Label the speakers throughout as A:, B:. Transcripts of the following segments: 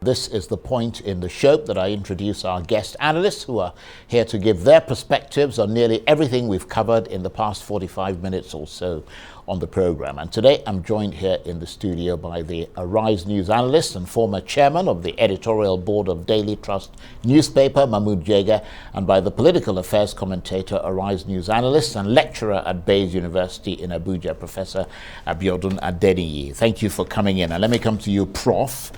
A: This is the point in the show that I introduce our guest analysts who are here to give their perspectives on nearly everything we've covered in the past 45 minutes or so on the program. And today I'm joined here in the studio by the Arise News analyst and former chairman of the editorial board of Daily Trust newspaper, Mahmood Jega, and by the political affairs commentator, Arise News analyst and lecturer at Bayes University in Abuja, Professor Abiodun Adeniyi. Thank you for coming in. And let me come to you, Prof,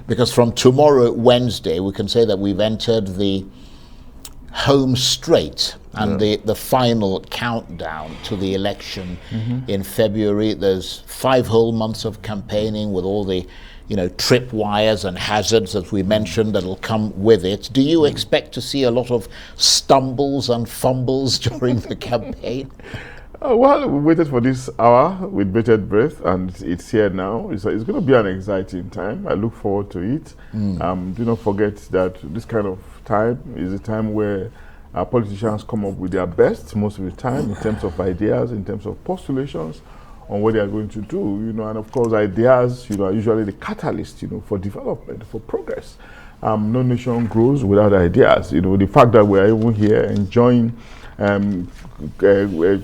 A: because from tomorrow, Wednesday, we can say that we've entered the home straight and the final countdown to the election in February. There's 5 whole months of campaigning with all the, tripwires and hazards, as we mentioned, that'll come with it. Do you expect to see a lot of stumbles and fumbles during the campaign?
B: Well, we waited for this hour with bated breath, and it's here now. It's going to be an exciting time. I look forward to it. Do not forget that this kind of time is a time where our politicians come up with their best most of the time in terms of ideas, in terms of postulations on what they are going to do. And of course, ideas, are usually the catalyst, for development, for progress. No nation grows without ideas. The fact that we are even here enjoying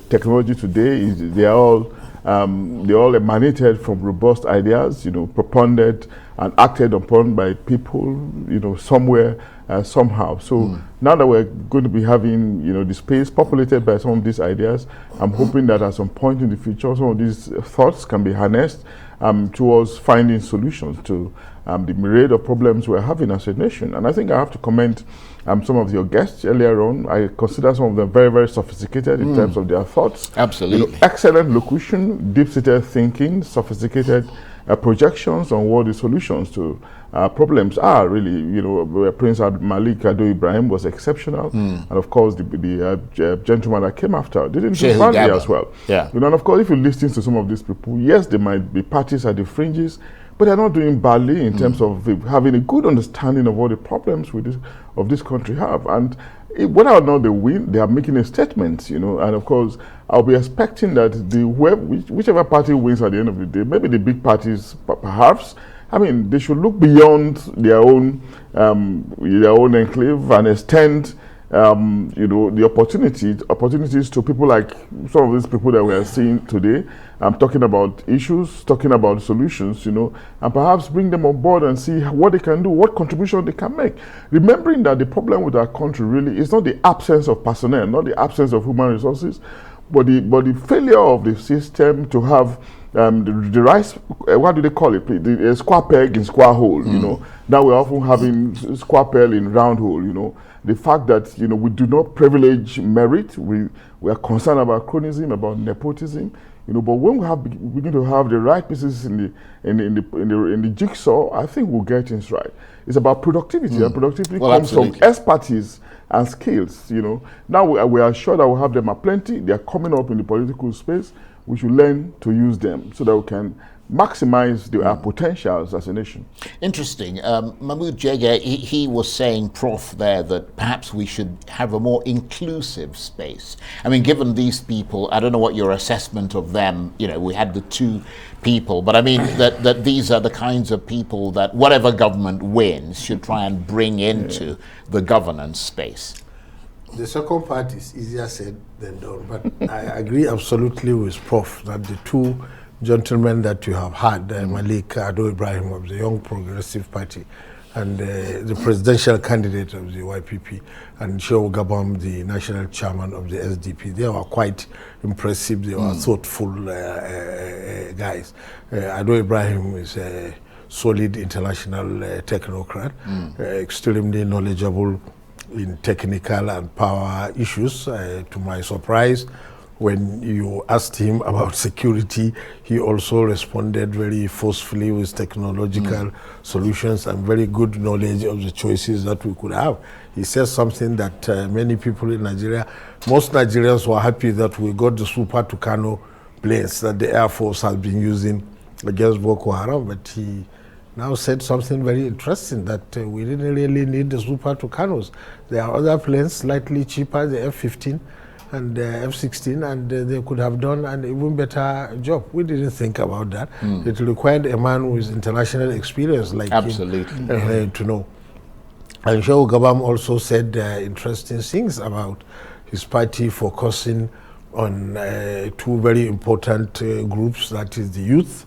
B: technology today is they all emanated from robust ideas, propounded and acted upon by people, somewhere, somehow. So now that we're going to be having, the space populated by some of these ideas, I'm hoping that at some point in the future, some of these thoughts can be harnessed towards finding solutions to the myriad of problems we're having as a nation. And I think I have to commend some of your guests earlier on. I consider some of them very, very sophisticated in terms of their thoughts.
A: Absolutely.
B: Excellent locution, deep-seated thinking, sophisticated projections on what the solutions to problems are, really. Prince Malik Ado Ibrahim was exceptional. And of course, the gentleman that came after didn't do badly as well.
A: Yeah.
B: And of course, if you listen to some of these people, yes, there might be parties at the fringes, but they're not doing badly in terms of having a good understanding of what the problems of this country have. And whether or not they win, they are making a statement, And of course, I'll be expecting that whichever party wins at the end of the day, maybe the big parties, perhaps, they should look beyond their own enclave and extend the opportunities to people like some of these people that we are seeing today. I'm talking about issues, talking about solutions, and perhaps bring them on board and see what they can do, what contribution they can make. Remembering that the problem with our country really is not the absence of personnel, not the absence of human resources, but the failure of the system to have the right, what do they call it? The square peg in square hole, Now we're often having square peg in round hole, The fact that, we do not privilege merit, we are concerned about chronism, about nepotism, but when we begin to have the right pieces in the jigsaw, I think we'll get things right. It's about productivity, and productivity comes from expertise and skills, Now we are sure that we'll have them aplenty. They are coming up in the political space. We should learn to use them so that we can maximize our potentials as a nation.
A: Interesting. Mahmood Jega, he was saying, Prof, there that perhaps we should have a more inclusive space. Given these people, I don't know what your assessment of them, we had the 2 people, but that these are the kinds of people that whatever government wins should try and bring into the governance space.
C: The second part is easier said than done, but I agree absolutely with Prof that the 2 gentlemen that you have had, Malik Ado Ibrahim of the Young Progressive Party and the presidential candidate of the YPP, and Shehu Gabam, the national chairman of the SDP, they were quite impressive. They were thoughtful guys. Ado Ibrahim is a solid international technocrat, extremely knowledgeable in technical and power issues. To my surprise, when you asked him about security, he also responded very forcefully with technological solutions and very good knowledge of the choices that we could have. He says something that many people in Nigeria, most Nigerians were happy that we got the Super Tucano planes that the Air Force has been using against Boko Haram, but he now said something very interesting, that we didn't really need the Super Tucanos. There are other planes slightly cheaper, the F-15, and F-16, and they could have done an even better job. We didn't think about that. It required a man with international experience like him to know. And Shehu Gabam also said interesting things about his party focusing on two very important groups, that is the youth,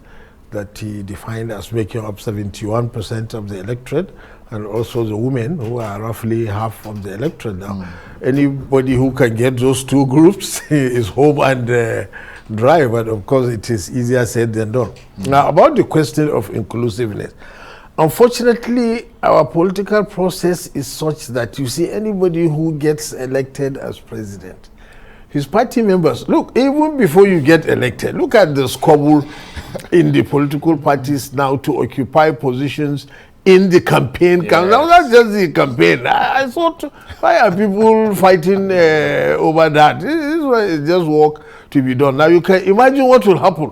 C: that he defined as making up 71% of the electorate, and also the women, who are roughly half of the electorate now. Anybody who can get those two groups is home and dry, but of course it is easier said than done. Now, about the question of inclusiveness, unfortunately, our political process is such that you see anybody who gets elected as president, his party members, look, even before you get elected, look at the squabble in the political parties now to occupy positions in the campaign. Yes. Now that's just the campaign. I thought, why are people fighting over that? This is why it's just work to be done. Now you can imagine what will happen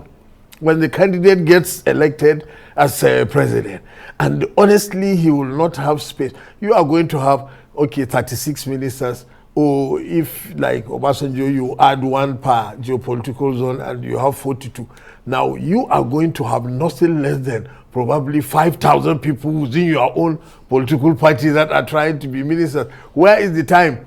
C: when the candidate gets elected as president. And honestly, he will not have space. You are going to have, 36 ministers, or if, like Obasanjo, you add one per geopolitical zone and you have 42. Now, you are going to have nothing less than probably 5,000 people within your own political party that are trying to be ministers. Where is the time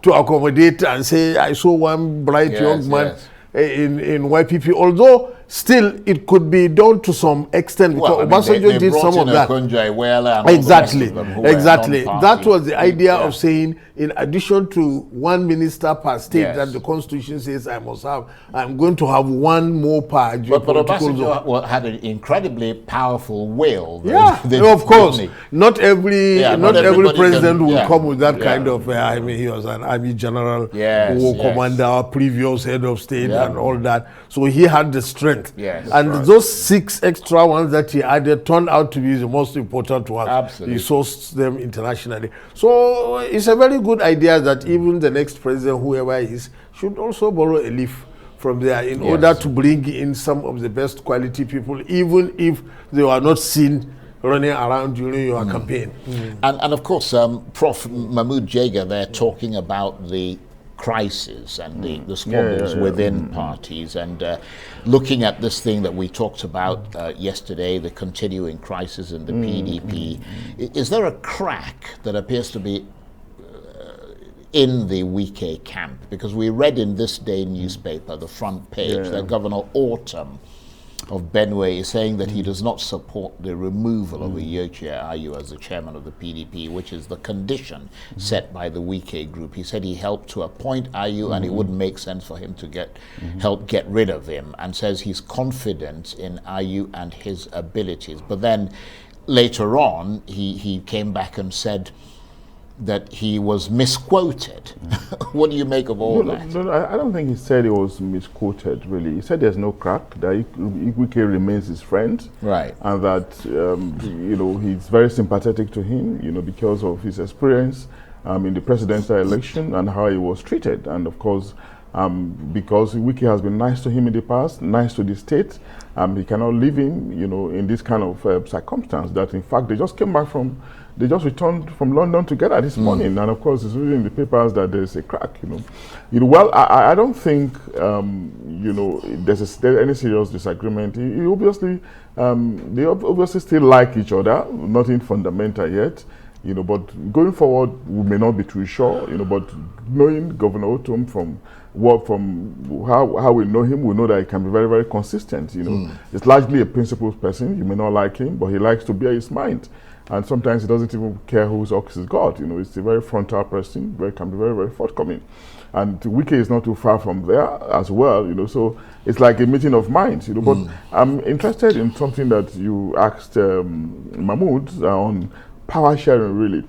C: to accommodate and say, I saw one bright young man in YPP, although still it could be done to some extent, because Obasanjo did some of that. Exactly. That was the idea of saying, in addition to one minister per state that the constitution says I must have, I'm going to have one more per geopolitical
A: But Obasanjo had an incredibly powerful will.
C: Of course. Not every president will come with that kind of, he was an army general, war commander, previous head of state and all that. So he had the strength. And those 6 extra ones that he added turned out to be the most important ones.
A: Absolutely.
C: He sourced them internationally. So it's a very good idea that even the next president, whoever he is, should also borrow a leaf from there in order to bring in some of the best quality people, even if they were not seen running around during your campaign.
A: And of course, Prof. Mahmood Jega, they're talking about the crisis and the squabbles within parties, and looking at this thing that we talked about yesterday, the continuing crisis in the PDP. Is there a crack that appears to be in the Wike camp? Because we read in this day newspaper, the front page, that Governor Autumn of Benue is saying that he does not support the removal of Iyorchia Ayu as the chairman of the PDP, which is the condition set by the Wike group. He said he helped to appoint Ayu and it wouldn't make sense for him to help get rid of him, and says he's confident in Ayu and his abilities. But then later on, he came back and said that he was misquoted. What do you make of all that?
B: No, I don't think he said he was misquoted, really. He said there's no crack, that Wike remains his friend.
A: Right. And
B: that, he's very sympathetic to him, because of his experience in the presidential election and how he was treated. And of course, because Wike has been nice to him in the past, nice to the state, he cannot leave him, in this kind of circumstance, that in fact they just returned from London together this morning, and of course it's reading in the papers that there's a crack. Well, I don't think there's any serious disagreement. They obviously still like each other, nothing fundamental yet. But going forward, we may not be too sure. But knowing Governor Autumn from how we know him, we know that he can be very, very consistent. He's largely a principled person. You may not like him, but he likes to bear his mind. And sometimes he doesn't even care whose ox is God. He's a very frontal person, can be very, very forthcoming. And Wike is not too far from there as well, so it's like a meeting of minds, But I'm interested in something that you asked Mahmood on power sharing, really.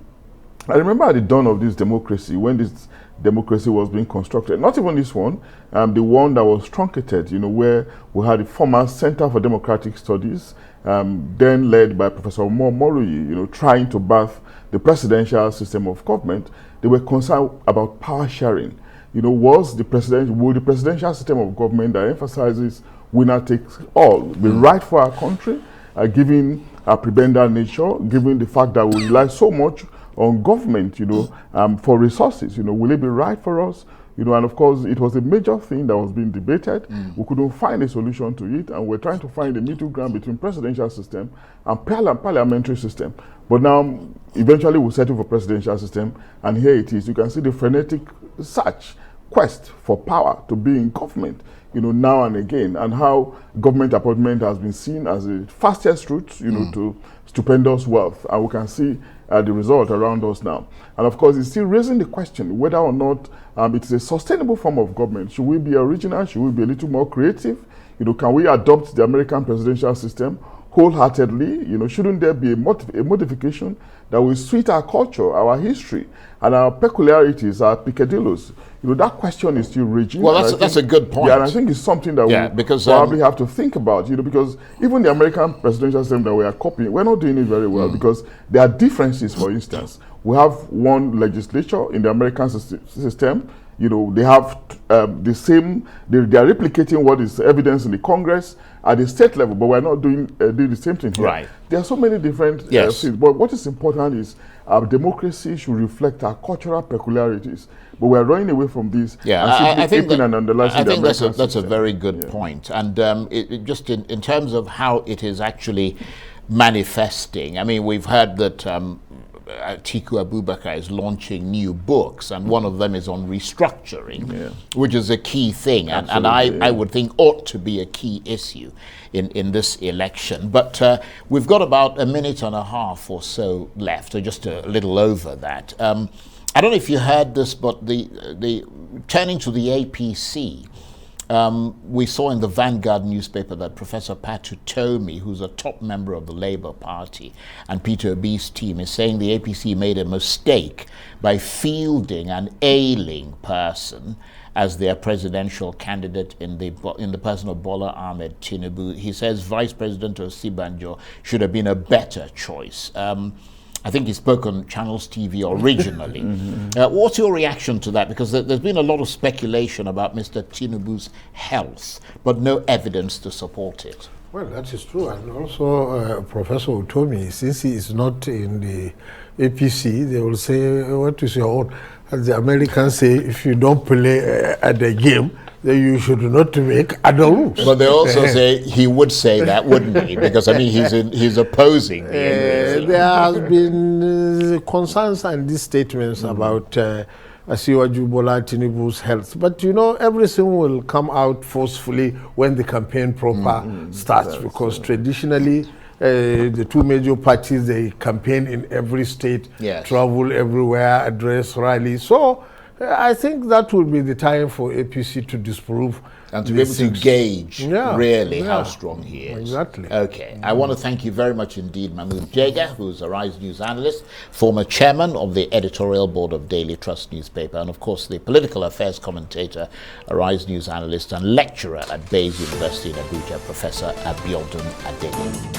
B: I remember at the dawn of this democracy, when this democracy was being constructed, not even this one, the one that was truncated, where we had the former Center for Democratic Studies, then led by Professor Moruyi, trying to birth the presidential system of government. They were concerned about power sharing. Will the presidential system of government that emphasizes winner takes all be right for our country, given our prebendal nature, given the fact that we rely so much on government, for resources? Will it be right for us, You know, and of course, it was a major thing that was being debated. We couldn't find a solution to it, and we're trying to find a middle ground between presidential system and parliamentary system. But now, eventually, we'll settle for presidential system, and here it is. You can see the frenetic search, quest for power to be in government, you know, now and again, and how government appointment has been seen as the fastest route, you know, to stupendous wealth. And we can see the result around us now. And of course, it's still raising the question whether or not it's a sustainable form of government. Should we be original? Should we be a little more creative? You know, can we adopt the American presidential system wholeheartedly? You know, shouldn't there be a modification that will suit our culture, our history, and our peculiarities, our picadillos? You know, that question is still raging.
A: Well, that's a good point.
B: Yeah, and I think it's something that we probably have to think about, you know, because even the American presidential system that we are copying, we're not doing it very well because there are differences. For instance, we have one legislature in the American system. You know, they have the same, they are replicating what is evidence in the Congress at the state level, but we're not doing the same thing here.
A: Right.
B: There are so many different things, but what is important is our democracy should reflect our cultural peculiarities. But we're running away from this.
A: Yeah, I think that's a very good point. And it just in terms of how it is actually manifesting, I mean, we've heard that Atiku Abubakar is launching new books, and one of them is on restructuring, which is a key thing, and I would think ought to be a key issue in this election. But we've got about a minute and a half or so left, or just a little over that. I don't know if you heard this, but the turning to the APC, we saw in the Vanguard newspaper that Professor Patu Tomi, who's a top member of the Labour Party, and Peter Obi's team, is saying the APC made a mistake by fielding an ailing person as their presidential candidate in the person of Bola Ahmed Tinubu. He says Vice President Osibanjo should have been a better choice. I think he spoke on Channels TV originally. What's your reaction to that? Because there's been a lot of speculation about Mr. Tinubu's health, but no evidence to support it.
C: Well, that is true. And also, Professor Utomi, since he is not in the APC, they will say, what is your own? As the Americans say, if you don't play at the game, then you should not make other rules.
A: But they also say he would say that, wouldn't he? Because I mean, he's opposing the
C: there has been concerns and these statements about Asiwaju Bola Tinubu's health. But you know, everything will come out forcefully when the campaign proper starts, because traditionally the two major parties, they campaign in every state, travel everywhere, address rallies. So I think that will be the time for APC to disprove
A: and to be able to gauge really how strong he is.
C: Exactly.
A: Okay. I want to thank you very much indeed, Mahmood Jega, who's a Rise News analyst, former chairman of the editorial board of Daily Trust newspaper, and of course the political affairs commentator, a Rise News analyst and lecturer at Bayes University in Abuja, Professor Abiodun Adeniyi.